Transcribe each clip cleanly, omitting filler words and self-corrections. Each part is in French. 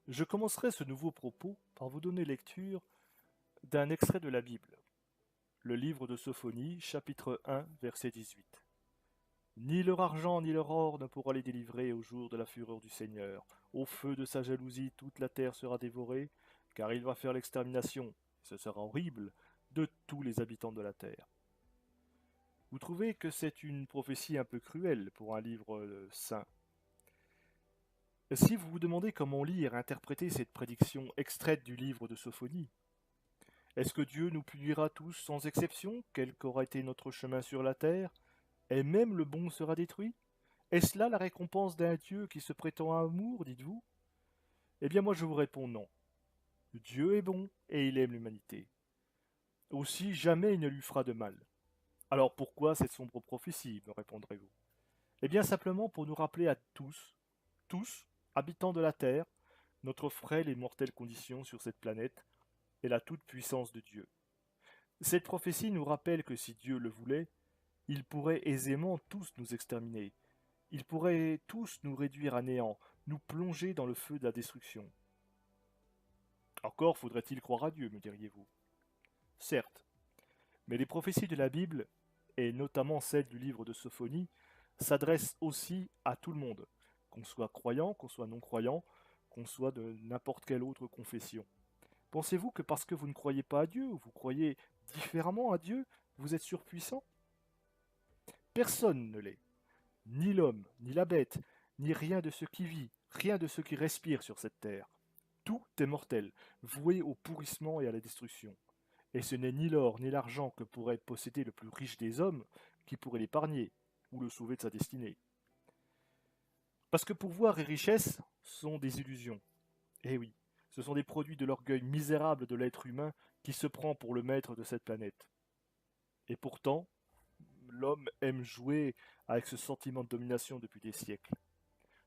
Je commencerai ce nouveau propos par vous donner lecture d'un extrait de la Bible, le livre de Sophonie, chapitre 1, verset 18. Ni leur argent ni leur or ne pourra les délivrer au jour de la fureur du Seigneur. Au feu de sa jalousie, toute la terre sera dévorée, car il va faire l'extermination, ce sera horrible, de tous les habitants de la terre. Vous trouvez que c'est une prophétie un peu cruelle pour un livre saint. Si vous vous demandez comment lire et interpréter cette prédiction extraite du livre de Sophonie, est-ce que Dieu nous punira tous sans exception, quel qu'aura été notre chemin sur la terre, et même le bon sera détruit? Est-ce là la récompense d'un Dieu qui se prétend amour, dites-vous? Eh bien moi je vous réponds non. Dieu est bon et il aime l'humanité. Aussi jamais il ne lui fera de mal. Alors pourquoi cette sombre prophétie, me répondrez-vous? Eh bien simplement pour nous rappeler à tous, habitants de la terre, notre frêle et mortelle condition sur cette planète et la toute-puissance de Dieu. Cette prophétie nous rappelle que si Dieu le voulait, il pourrait aisément tous nous exterminer. Ils pourraient tous nous réduire à néant, nous plonger dans le feu de la destruction. Encore faudrait-il croire à Dieu, me diriez-vous. Certes, mais les prophéties de la Bible, et notamment celles du livre de Sophonie, s'adressent aussi à tout le monde, qu'on soit croyant, qu'on soit non-croyant, qu'on soit de n'importe quelle autre confession. Pensez-vous que parce que vous ne croyez pas à Dieu, ou vous croyez différemment à Dieu, vous êtes surpuissant? Personne ne l'est. Ni l'homme, ni la bête, ni rien de ce qui vit, rien de ce qui respire sur cette terre. Tout est mortel, voué au pourrissement et à la destruction. Et ce n'est ni l'or ni l'argent que pourrait posséder le plus riche des hommes qui pourrait l'épargner ou le sauver de sa destinée. Parce que pouvoir et richesse sont des illusions. Eh oui, ce sont des produits de l'orgueil misérable de l'être humain qui se prend pour le maître de cette planète. Et pourtant, l'homme aime jouer avec ce sentiment de domination depuis des siècles.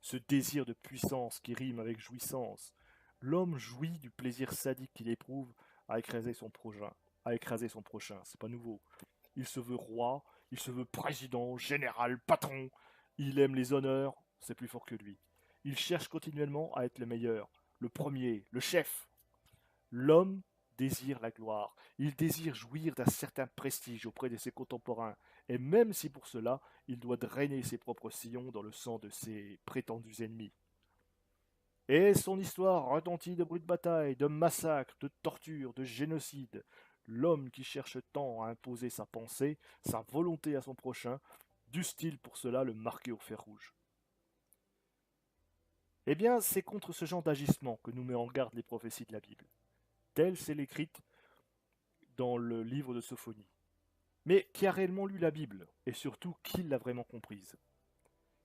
Ce désir de puissance qui rime avec jouissance. L'homme jouit du plaisir sadique qu'il éprouve à écraser son prochain. C'est pas nouveau. Il se veut roi, il se veut président, général, patron. Il aime les honneurs, c'est plus fort que lui. Il cherche continuellement à être le meilleur, le premier, le chef. L'homme désire la gloire, il désire jouir d'un certain prestige auprès de ses contemporains, et même si pour cela il doit drainer ses propres sillons dans le sang de ses prétendus ennemis. Et son histoire retentit de bruits de bataille, de massacres, de tortures, de génocides. L'homme qui cherche tant à imposer sa pensée, sa volonté à son prochain, dussent-ils pour cela le marquer au fer rouge? Eh bien, c'est contre ce genre d'agissement que nous met en garde les prophéties de la Bible. Telle c'est l'écrite dans le livre de Sophonie. Mais qui a réellement lu la Bible et surtout qui l'a vraiment comprise?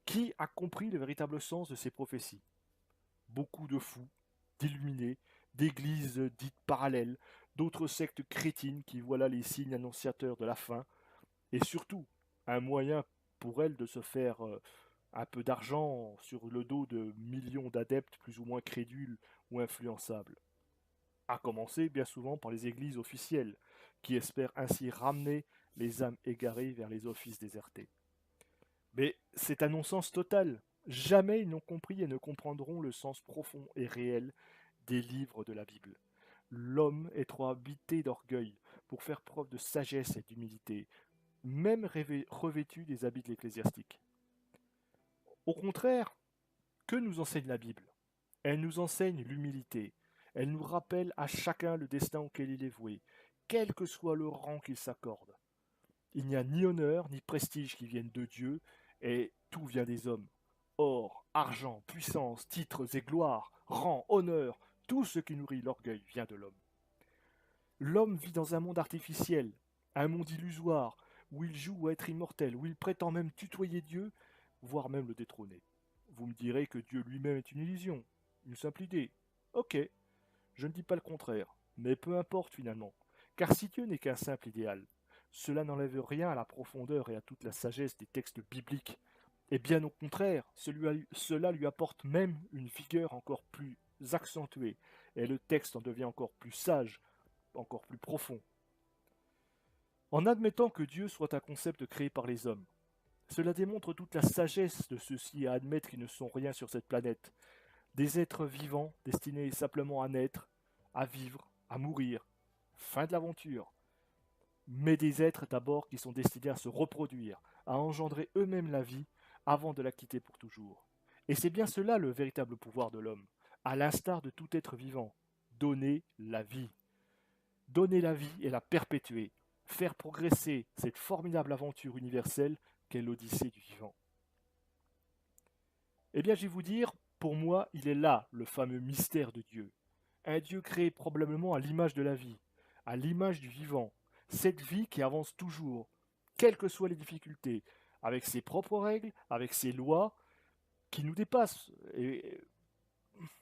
Qui a compris le véritable sens de ces prophéties? Beaucoup de fous, d'illuminés, d'églises dites parallèles, d'autres sectes crétines qui voient là les signes annonciateurs de la fin, et surtout un moyen pour elles de se faire un peu d'argent sur le dos de millions d'adeptes plus ou moins crédules ou influençables. À commencer bien souvent par les églises officielles, qui espèrent ainsi ramener les âmes égarées vers les offices désertés. Mais c'est un non-sens total. Jamais ils n'ont compris et ne comprendront le sens profond et réel des livres de la Bible. L'homme est trop habité d'orgueil pour faire preuve de sagesse et d'humilité, même revêtu des habits de l'ecclésiastique. Au contraire, que nous enseigne la Bible? Elle nous enseigne l'humilité. Elle nous rappelle à chacun le destin auquel il est voué, quel que soit le rang qu'il s'accorde. Il n'y a ni honneur ni prestige qui viennent de Dieu, et tout vient des hommes. Or, argent, puissance, titres et gloire, rang, honneur, tout ce qui nourrit l'orgueil vient de l'homme. L'homme vit dans un monde artificiel, un monde illusoire, où il joue à être immortel, où il prétend même tutoyer Dieu, voire même le détrôner. Vous me direz que Dieu lui-même est une illusion, une simple idée. Ok, je ne dis pas le contraire, mais peu importe finalement, car si Dieu n'est qu'un simple idéal, cela n'enlève rien à la profondeur et à toute la sagesse des textes bibliques, et bien au contraire, cela lui apporte même une vigueur encore plus accentuée, et le texte en devient encore plus sage, encore plus profond. En admettant que Dieu soit un concept créé par les hommes, cela démontre toute la sagesse de ceux-ci à admettre qu'ils ne sont rien sur cette planète, des êtres vivants destinés simplement à naître, à vivre, à mourir, fin de l'aventure, mais des êtres d'abord qui sont destinés à se reproduire, à engendrer eux-mêmes la vie avant de la quitter pour toujours. Et c'est bien cela le véritable pouvoir de l'homme, à l'instar de tout être vivant, donner la vie. Donner la vie et la perpétuer, faire progresser cette formidable aventure universelle qu'est l'Odyssée du vivant. Eh bien, je vais vous dire, pour moi, il est là le fameux mystère de Dieu. Un Dieu créé probablement à l'image de la vie, à l'image du vivant. Cette vie qui avance toujours, quelles que soient les difficultés, avec ses propres règles, avec ses lois, qui nous dépassent. Et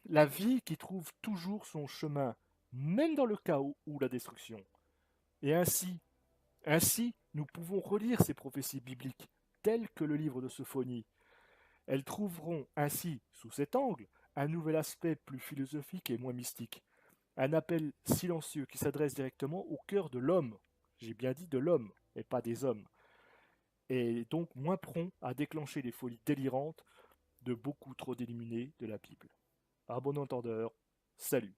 la vie qui trouve toujours son chemin, même dans le chaos ou la destruction. Et ainsi, nous pouvons relire ces prophéties bibliques, telles que le livre de Sophonie. Elles trouveront ainsi, sous cet angle, un nouvel aspect plus philosophique et moins mystique. Un appel silencieux qui s'adresse directement au cœur de l'homme. J'ai bien dit de l'homme, et pas des hommes. Et donc moins prompt à déclencher les folies délirantes de beaucoup trop d'illuminés de la Bible. À bon entendeur, salut.